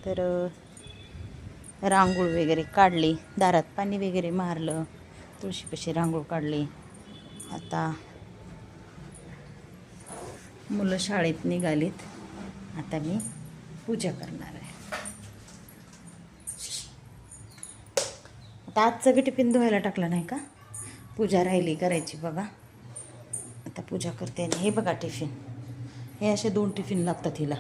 तर रांगोळ वगैरे काढली, दारात पाणी वगैरे मारलं, तुळशीपाशी रांगोळ काढली. आता मुलं शाळेत निघालीत, आता मी पूजा करणार आहे. आता आज सगळं टिफिन धुवायला टाकला नाही का, पूजा राहिली करायची बघा. आता पूजा करते. आणि हे बघा टिफिन, हे असे 2 टिफिन लागतात हिला.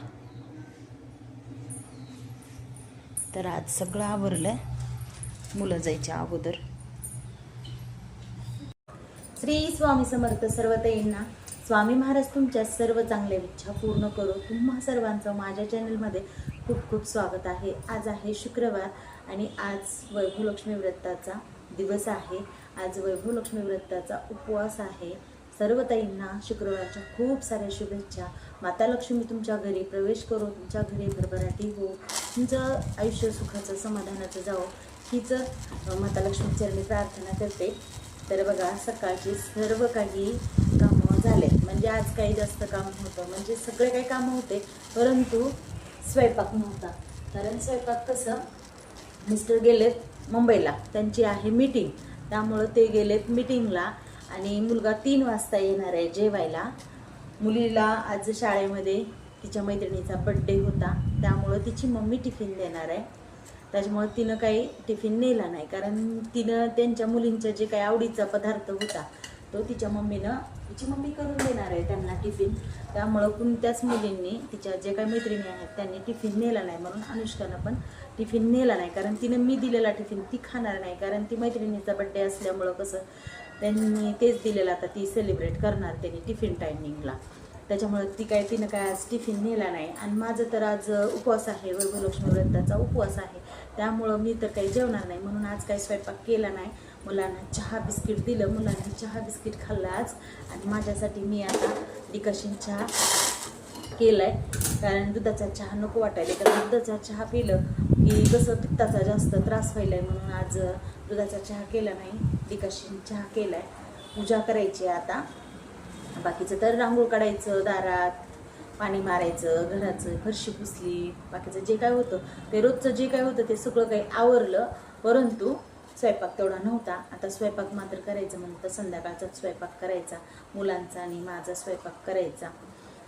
तर आज सगळं आवरलं मुलं जायच्या अगोदर. श्री स्वामी समर्थ. सर्व ताईंना स्वामी महाराज तुमच्या सर्व चांगल्या इच्छा पूर्ण करो. तुम्हा सर्वांचं माझ्या चॅनलमध्ये खूप खूप स्वागत आहे. आज आहे शुक्रवार आणि आज वैभवलक्ष्मी व्रताचा दिवस आहे. आज वैभवलक्ष्मी व्रताचा उपवास आहे. सर्व ताईंना शुक्रवारच्या खूप साऱ्या शुभेच्छा. माता लक्ष्मी तुमच्या घरी प्रवेश करो, तुमच्या घरी भरभराटी हो, तुमचं आयुष्य सुखाचं समाधानाचं जावो हीच माता लक्ष्मी चरणी प्रार्थना करते. तर बघा, सकाळची सर्व काही कामं झाले, म्हणजे आज काही जास्त काम होतं, म्हणजे सगळे काही कामं होते, परंतु स्वयंपाक नव्हता. कारण स्वयंपाक कसं, मिस्टर गेलेत मुंबईला, त्यांची आहे मीटिंग, त्यामुळं ते गेलेत मीटिंगला. आणि मुलगा 3 वाजता येणार आहे जेवायला. मुलीला आज शाळेमध्ये तिच्या मैत्रिणीचा बड्डे होता, त्यामुळं तिची मम्मी टिफिन देणार आहे. त्याच्यामुळं तिनं काही टिफिन नेला नाही, कारण तिनं त्यांच्या मुलींचा जे काही आवडीचा पदार्थ होता तो तिची मम्मी करून देणार आहे त्यांना टिफिन. त्यामुळं कोणत्याच मुलींनी, तिच्या जे काही मैत्रिणी आहेत त्यांनी टिफिन नेला नाही. म्हणून अनुष्कानं पण टिफिन नेला नाही, कारण तिनं मी दिलेला टिफिन ती खाणार नाही, कारण ती मैत्रिणीचा बड्डे असल्यामुळं कसं त्यांनी तेच दिलेलं, आता ती सेलिब्रेट करणार त्यांनी टिफिन टायमिंगला. त्याच्यामुळे तिनं काय आज टिफिन नेला नाही. आणि माझं तर आज उपवास आहे, वैभवलक्ष्मी व्रताचा उपवास आहे, त्यामुळं मी तर काही जेवणार नाही, म्हणून आज काही स्वयंपाक केला नाही. मुलांना चहा बिस्किट दिलं, मुलांनी चहा बिस्किट खाल्लं आज. आणि माझ्यासाठी मी आता डिकॉशन चहा केला आहे, कारण दुधाचा चहा नको वाटायला, कारण दुधाचा चहा पिलं की कसं पित्ताचा जास्त त्रास व्हायला आहे, म्हणून आज दुधाचा चहा केला नाही, डिकॉशन चहा केला आहे. पूजा करायची आता. बाकीचं तर रांगोळ काढायचं, दारात पाणी मारायचं, घराचं फरशी पुसली, बाकीचं जे काय होतं ते रोजचं जे काय होतं ते सगळं काही आवरलं, परंतु स्वयंपाक तेवढा नव्हता. आता स्वयंपाक मात्र करायचं म्हणतं, संध्याकाळचाच स्वयंपाक करायचा, मुलांचा आणि माझा स्वयंपाक करायचा,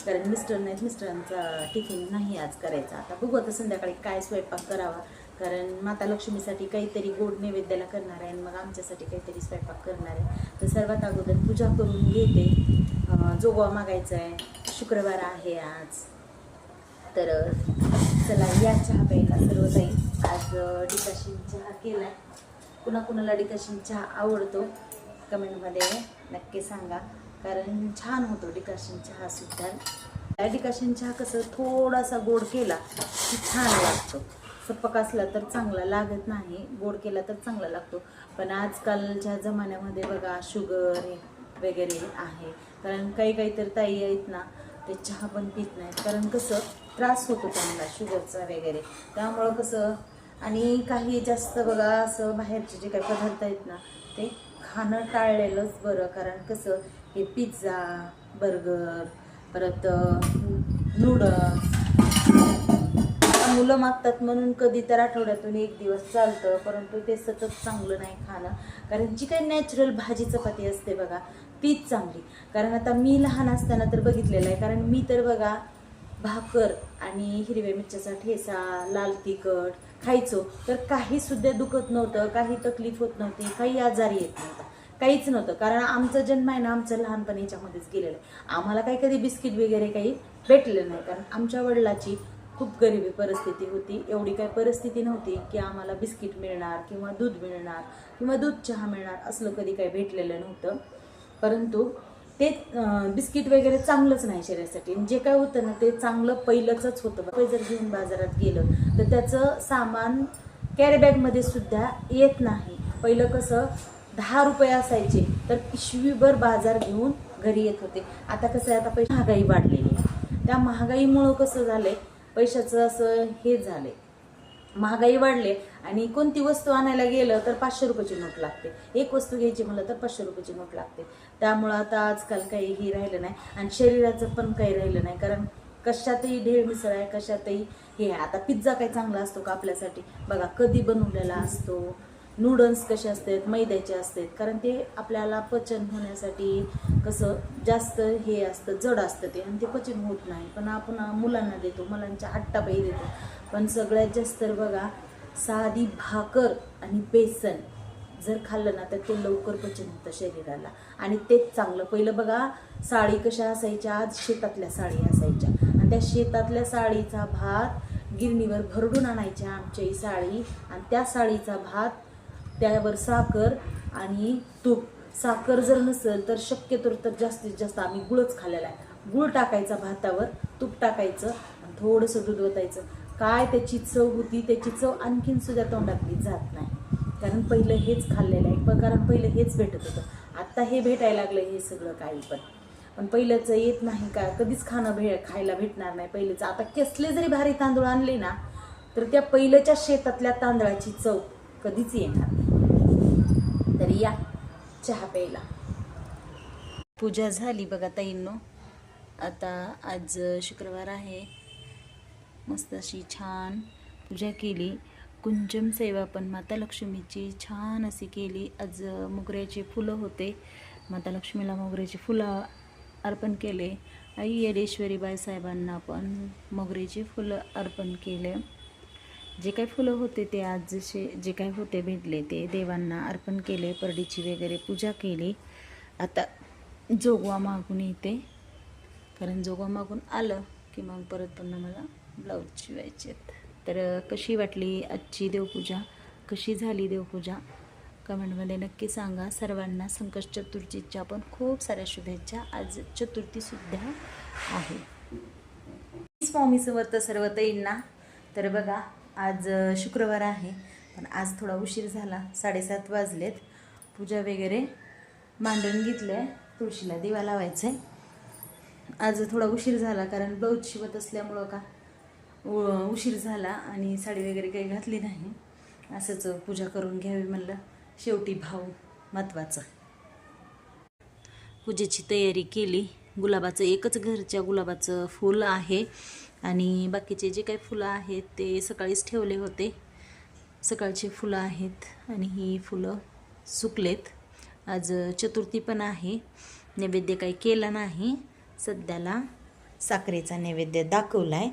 कारण मिस्टर नाहीत, मिस्टरांचा टिफिन नाही आज करायचा. आता बघू आता संध्याकाळी काय स्वयंपाक करावा, कारण माता लक्ष्मीसाठी काहीतरी गोड नैवेद्याला करणार आहे आणि मग आमच्यासाठी काहीतरी स्वयंपाक करणार आहे. तर सर्वात अगोदर पूजा करून घेते, जोगवा मागायचा आहे, शुक्रवार आहे आज. तर चला या चहा प्यायला सर्व काही. आज डिकॉशन चहा केला आहे. कुणाकुणाला डिकॉशन चहा आवडतो कमेंटमध्ये नक्की सांगा, कारण छान होतो डिकॉशन चहा सुद्धा. डिकॉशन चहा कसं थोडासा गोड केला की छान लागतो, सपक असला तर चांगला लागत नाही, गोड केला तर चांगला लागतो. पण आजकालच्या जमान्यामध्ये बघा शुगर वगैरे आहे, कारण काही तर ताई आहेत ना ते चहा पण पित नाहीत, कारण कसं त्रास होतो त्यांना शुगरचा वगैरे, त्यामुळं कसं. आणि काही जास्त बघा असं बाहेरचे जे काही पदार्थ आहेत ना ते खाणं टाळलेलंच बरं, कारण कसं हे पिझ्झा, बर्गर, परत नूडल्स मुलं मागतात म्हणून कधी तर आठवड्यातून 1 दिवस चालतं, परंतु ते सतत चांगलं नाही खाणं. कारण जी काही नॅचरल भाजी चपाती असते बघा तीच चांगली. कारण आता मी लहान असताना तर बघितलेलं आहे, कारण मी तर बघा भाकर आणि हिरव्या मिरच्याचा ठेचा, लाल तिखट खायचो, तर काही सुद्धा दुखत नव्हतं, काही तकलीफ होत नव्हती, काही आजारी येत नव्हता, काहीच नव्हतं. कारण आमचा जन्म आहे ना आमचं लहानपण याच्यामध्येच गेलेलं आहे. आम्हाला काही कधी बिस्किट वगैरे काही भेटलेलं नाही, कारण आमच्या वडिलाची खूप गरिबी परिस्थिती होती. एवढी काही परिस्थिती नव्हती की आम्हाला बिस्किट मिळणार किंवा दूध मिळणार किंवा दूध चहा मिळणार, असलं कधी काही भेटलेलं नव्हतं. परंतु ते बिस्किट वगैरे चांगलंच नाही शरीरासाठी. जे काय होतं ना ते चांगलं पहिलंच होतं. जर घेऊन बाजारात गेलं तर त्याचं सामान कॅरीबॅगमध्ये सुद्धा येत नाही. पहिलं कसं 10 रुपये असायचे तर पिशवीभर बाजार घेऊन घरी येत होते. आता कसं आहे, आता पैसे महागाई वाढलेली आहे, त्या महागाईमुळं कसं झालंय पैशाचं असं हे झालंय, महागाई वाढले आणि कोणती वस्तू आणायला गेलं तर 500 रुपयाची नोट लागते. एक वस्तू घ्यायची म्हणलं तर 500 रुपयाची नोट लागते. त्यामुळं आता आजकाल काही हे राहिलं नाही आणि शरीराचं पण काही राहिलं नाही. कारण कशातही ढेळ मिसळ आहे, कशातही हे आहे. आता पिझ्झा काही चांगला असतो का आपल्यासाठी? बघा कधी बनवलेला असतो. नूडल्स कसे असतात? मैद्याचे असतात. कारण ते आपल्याला पचन होण्यासाठी कसं जास्त हे असतं, जड असतं ते आणि ते पचन होत नाही. पण आपण मुलांना देतो, मुलांच्या हट्टापायी देतो. पण सगळ्यात जास्त तर बघा साधी भाकर आणि बेसन जर खाल्लं ना तर ते लवकर पचन होतं शरीराला आणि तेच चांगलं. पहिलं बघा साडी कशा असायच्या? आज शेतातल्या साडी असायच्या आणि त्या शेतातल्या साडीचा भात गिरणीवर भरडून आणायच्या आमच्या ही साडी आणि त्या साडीचा भात, त्यावर साखर आणि तूप. साखर जर नसेल तर शक्यतो तर जास्तीत जास्त आम्ही गुळच खाल्लेला आहे. गुळ टाकायचा भातावर, तूप टाकायचं आणि थोडंसं दूध ओतायचं. काय त्याची चव होती, त्याची चव आणखीन सुद्धा तोंडातली जात नाही. कारण पहिलं हेच खाल्लेलं आहे, कारण पहिलं हेच भेटत होतं. आत्ता हे भेटायला लागलं हे सगळं काही पण पहिलंचं येत नाही का? कधीच खायला भेटणार नाही पहिलेचं. आता कसले जरी भारी तांदूळ आणले ना तर त्या पहिल्याच्या शेतातल्या तांदळाची चव कधीच येणार नाही. तरी या चहा प्यायला. पूजा झाली बघा ताईंनो. आता आज शुक्रवार आहे. मस्त अशी छान पूजा केली. कुंजम सेवा पण माता लक्ष्मीची छान अशी केली. आज मोगऱ्याचे फुलं होते. माता लक्ष्मीला मोगऱ्याचे फुलं अर्पण केले. आई येडेश्वरी बाईसाहेबांना पण मोगऱ्याचे फुलं अर्पण केले. जे काही फुलं होते ते आज जे काही होते भेटले ते देवांना अर्पण केले. परडीची वगैरे पूजा केली. आता जोगवा मागून येते, कारण जोगवा मागून आलं की मग परत पुन्हा मला ब्लाऊज शिवायचे. तर कशी वाटली आजची देवपूजा, कशी झाली देवपूजा कमेंटमध्ये नक्की सांगा. सर्वांना संकष्ट चतुर्थीच्या पण खूप साऱ्या शुभेच्छा. आज चतुर्थीसुद्धा आहे. स्वामी समर्थ सर्व ताईंना. तर बघा आज शुक्रवार आहे पण आज थोडा उशीर झाला. 7:30 वाजलेत. पूजा वगैरे मांडून घेतले. तुळशीला दिवा लावायचा आहे. आज थोडा उशीर झाला कारण ब्लाऊज शिवत असल्यामुळं का उशीर झाला आणि साडी वगैरे काही घातली नाही. असंच पूजा करून घ्यावी म्हणलं. शेवटी भाव महत्त्वाचा. पूजेची तयारी केली. गुलाबाचं एकच घरच्या गुलाबाचं फूल आहे आणि बाकीचे जे काही फुलं आहेत ते सकाळीच ठेवले होते. सकाळचे फुलं आहेत आणि ही फुलं सुकलेत. आज चतुर्थी पण आहे. नैवेद्य काही केला नाही. सध्याला साखरेचा नैवेद्य दाखवला आहे.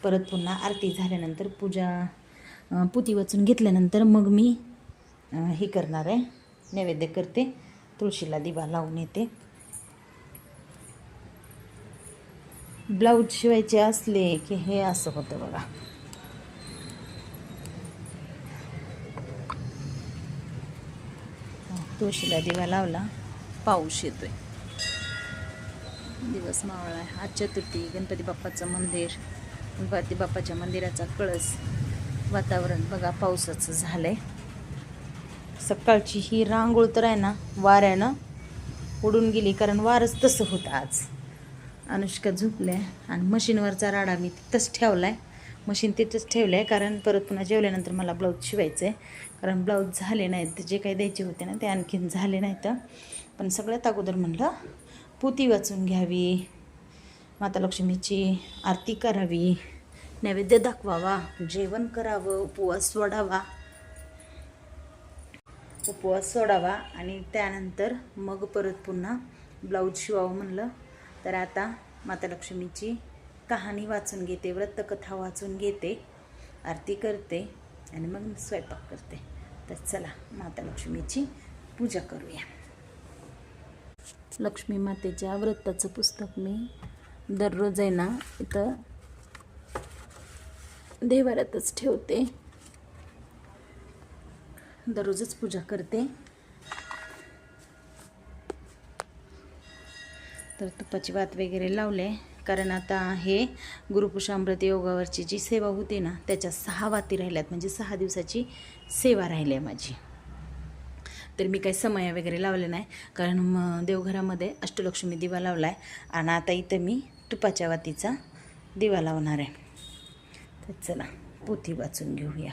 परत पुन्हा आरती झाल्यानंतर पूजा पुती वाचून घेतल्यानंतर मग मी हे करणार आहे, नैवेद्य करते. तुळशीला दिवा लावून येते. ब्लाऊज शिवायचे असले की हे असं होतं बघा. तुळशीला दिवा लावला. पाऊस येतोय. दिवस मावळा आहे. आज चतुर्थी. गणपती बाप्पाचं मंदिर, गणपती बाप्पाच्या मंदिराचा कळस. वातावरण बघा पावसाचं झालंय. सकाळची ही रांगोळ तर आहे ना वाऱ्यानं उडून गेली, कारण वारच तसं होतं आज. अनुष्का झोपल्या आणि मशीनवरचा राडा मी तिथंच ठेवला आहे. मशीन तिथंच ठेवलं आहे कारण परत पुन्हा जेवल्यानंतर मला ब्लाऊज शिवायचं आहे. कारण ब्लाऊज झाले नाहीत, जे काही द्यायचे होते ना ते आणखीन झाले नाहीत. पण सगळ्यात अगोदर म्हणलं पोथी वाचून घ्यावी, माता लक्ष्मीची आरती करावी, नैवेद्य दाखवावा, जेवण करावं, उपवास सोडावा आणि त्यानंतर मग परत पुन्हा ब्लाऊज शिवावं म्हणलं. तर आता माता लक्ष्मीची कहाणी वाचून घेते, व्रतकथा वाचून घेते, आरती करते आणि मग स्वयंपाक करते. तर चला माता लक्ष्मीची पूजा करूया. लक्ष्मी मातेच्या व्रताचं पुस्तक मी दररोज आहे ना इथं देवाऱ्यातच ठेवते. दररोजच पूजा करते. तर तुपाची वात वगैरे लावले, कारण आता हे गुरुपुषामृत योगावरची जी सेवा होती ना त्याच्या 6 वाती राहिल्यात, म्हणजे 6 दिवसाची सेवा राहिली आहे माझी. तर मी काही समय वगैरे लावले नाही, कारण देवघरामध्ये अष्टलक्ष्मी दिवा लावला आहे आणि आता इथं मी तुपाच्या वातीचा दिवा लावणार आहे. तर चला पोथी वाचून घेऊया.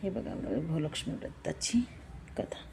हे बघा भूलक्ष्मी व्रताची कथा.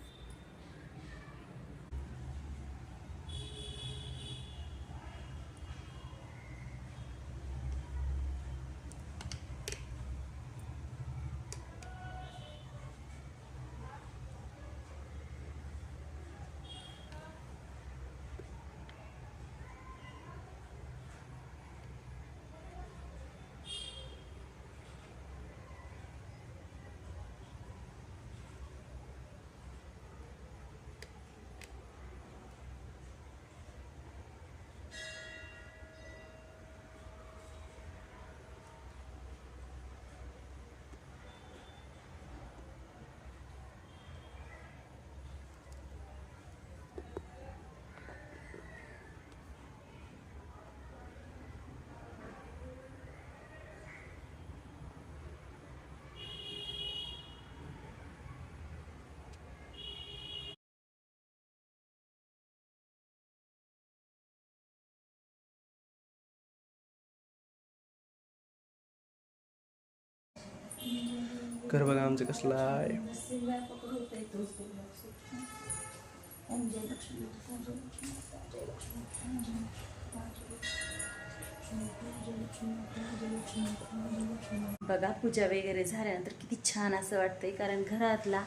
घर बघा आमचं कसलं आहे. बघा पूजा वगैरे झाल्यानंतर किती छान असं वाटतंय. कारण घरातला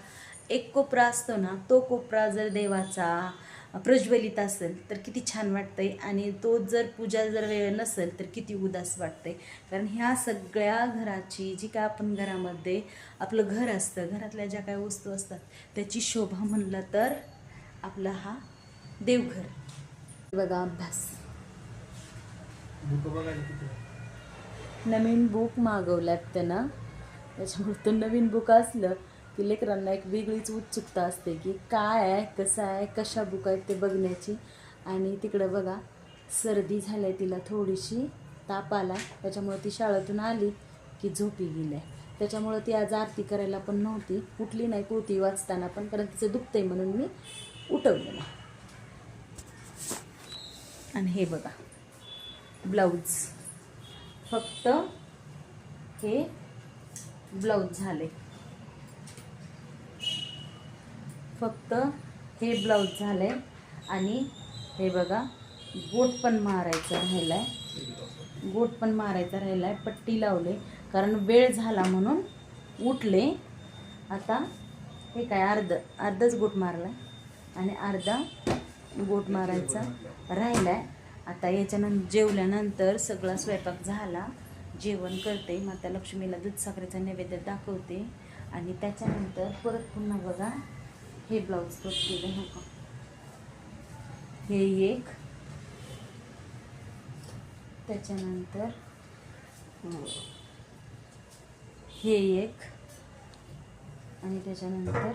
एक कोपरा असतो ना, तो कोपरा जर देवाचा प्रज्वलित असेल तर किती छान वाटतंय. आणि तो जर पूजा जर वेळ नसेल तर किती उदास वाटतंय. कारण ह्या सगळ्या घराची जी काय आपण घरामध्ये आपलं घर असतं, घरातल्या ज्या काही वस्तू असतात त्याची शोभा म्हणलं तर आपला हा देवघर. बघा अभ्यास, नवीन बुक मागवल्यात त्यानं. त्याच्यामुळे तो नवीन बुक असलं की लेकरांना एक वेगळीच उत्सुकता असते की काय आहे, कसं आहे, कशा बुक आहेत ते बघण्याची. आणि तिकडं बघा सर्दी झाली आहे तिला, थोडीशी ताप आला, त्याच्यामुळे ती शाळेतून आली की झोपी गेली आहे. त्याच्यामुळं ती आज आरती करायला पण नव्हती, उठली नाही पोथी वाचताना पण, कारण तिचं दुखतंय म्हणून मी उठवलं नाही. आणि हे बघा ब्लाऊज, फक्त हे ब्लाऊज झाले, फक्त हे ब्लाऊज झाले. आणि हे बघा गोट पण मारायचं राहिलाय, गोट पण मारायचा राहिलाय. पट्टी लावले कारण वेळ झाला म्हणून उठले. आता हे काय अर्धच गोट मारला आणि अर्धा गोट मारायचा राहिलाय. आता याच्यानंतर जेवल्यानंतर सगळा स्वयंपाक झाला, जेवण करते, माता लक्ष्मीला दूध साखरेचा नैवेद्य दाखवते. आणि त्याच्यानंतर परत पुन्हा बघा हे ब्लाऊज कट केलं नको, हे एक, त्याच्यानंतर हे एक, आणि त्याच्यानंतर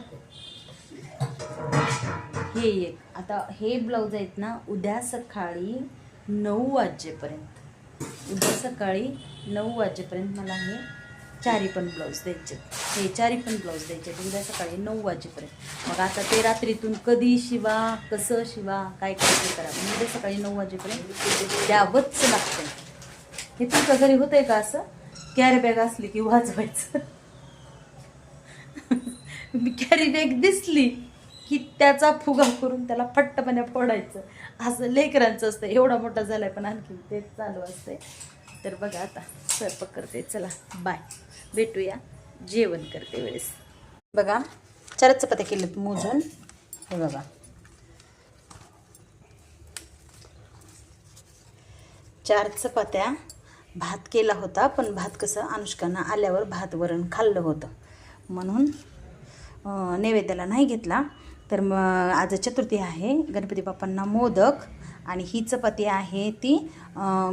हे एक. आता हे ब्लाऊज आहेत ना उद्या सकाळी 9 वाजेपर्यंत, उद्या सकाळी 9 वाजेपर्यंत मला हे चारी पण ब्लाऊज द्यायचे, हे चारी पण ब्लाऊज द्यायचे उद्या सकाळी 9 वाजेपर्यंत. मग आता ते रात्रीतून कधी शिवा, कसं शिवा, काय करायचं करा, पण उद्या सकाळी 9 वाजेपर्यंत द्यावंच लागतं. हे तुमच्या घरी होतंय का असं, कॅरी बॅग असली की वाजवायचं? मी कॅरी बॅग दिसली की त्याचा फुगा करून त्याला फट्टपणे फोडायचं, असं लेकरांचं असतं. एवढा मोठा झालाय पण आणखी तेच चालू असतंय. तर बघा आता स्वयंपाक करते, चला बाय, भेटूया जेवण करते वेळेस. बघा 4 चपात्या केल्यात मोजून, हे बघा 4 चपात्या. भात केला होता पण भात कसं अनुष्कानं आल्यावर भात वरण खाल्लं होतं म्हणून नैवेद्याला नाही घेतला. तर मग आज चतुर्थी आहे, गणपती बाप्पांना मोदक, आणि ही चपाती आहे ती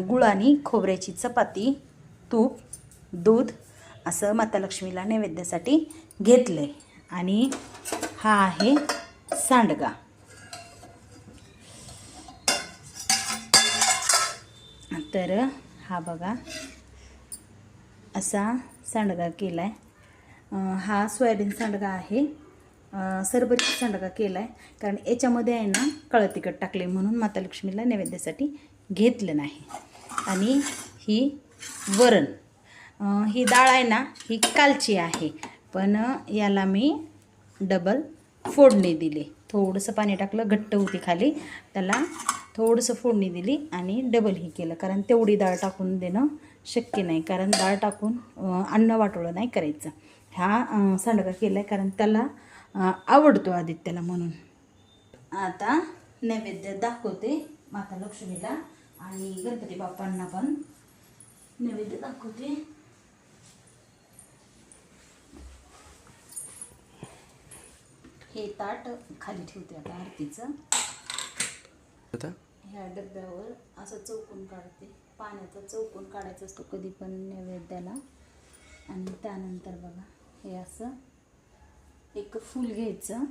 गुळानी खोबऱ्याची चपाती, तूप, दूध असं माता लक्ष्मीला नैवेद्यासाठी घेतलं आहे. आणि हा आहे सांडगा. तर हा बघा असा सांडगा केला आहे. हा सोयाबीन सांडगा आहे, सरबरीचा सांडगा केला आहे. कारण याच्यामध्ये आहे ना काळं तिखट टाकले म्हणून माता लक्ष्मीला नैवेद्यासाठी घेतलं नाही. आणि ही वरण, ही डाळ आहे ना ही कालची आहे, पण याला मी डबल फोडणी दिली. थोडंसं पाणी टाकलं, घट्ट होती खाली, त्याला थोडंसं फोडणी दिली आणि डबल ही केलं. कारण तेवढी डाळ टाकून देणं शक्य नाही, कारण डाळ टाकून अन्न वाटोळं नाही करायचं. हा सांडगा केला आहे कारण त्याला आवडतो आदित्याला म्हणून. आता नैवेद्य दाखवते माता लक्ष्मीला आणि गणपती बाप्पांना पण नैवेद्य दाखवते. हे ताट खाली ठेवते आता आरतीचं. आता ह्या डब्यावर असं चौकोन काढते, पाण्याचा चौकोन काढायचा असतो कधी पण नैवेद्याला. आणि त्यानंतर बघा हे असं एक फूल घ्यायचं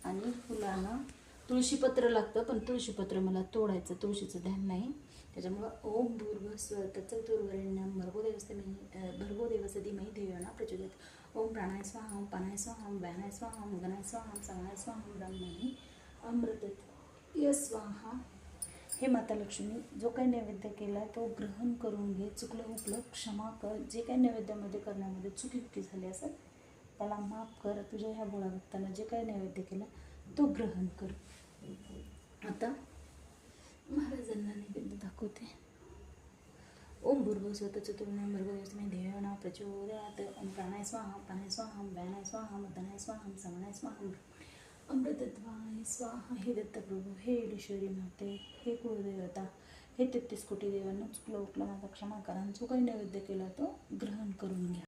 आणि फुलानं तुळशीपत्र लागतं, पण तुळशीपत्र मला तोडायचं तुळशीचं ध्यान नाही, त्याच्यामुळं ओम भूर्भुवः चतुर्वरेण्यं भर्गो देवस्य धीमहि धियो यो नः प्रचोदयात्. ओम प्राणाय स्वाहा, ओम पानाय स्वाहा, ओम व्यानाय स्वाहा, ओम गणाय स्वाहा, ओम समानाय स्वाहा, ओम ब्रह्मणि अमृतत्वाय स्वाहा. हे माता लक्ष्मी, जो काही नैवेद्य केला तो ग्रहण करून घे. चुकलं हुकलं क्षमा कर. जे काही नैवेद्यामध्ये करण्यामध्ये चुकी झाली असेल त्याला माफ कर. तुझ्या ह्या भोळ्या भक्तानं जे काही नैवेद्य केला तो ग्रहण कर. आता महाराजांना नैवेद्य दाखवते. ओम भूर्भुवः स्वतः चतुर्वरेण्यं भर्गो देवस्य धीमहि धियो यो नः प्रचोदयात्. ओम प्राणाय स्वाहा, पानाय स्वाहा, व्यानाय स्वाहा, मदनाय स्वाहा, समानाय स्वाहा, अमृतत्वाय स्वाहा. हे दत्तप्रभू, हे ईश्वरी माते, हे कुळदेवता, हे 33 कोटी देवांना चुकलं उकलं माझा क्षमा करा. जो काही नैवेद्य केला तो ग्रहण करून घ्या.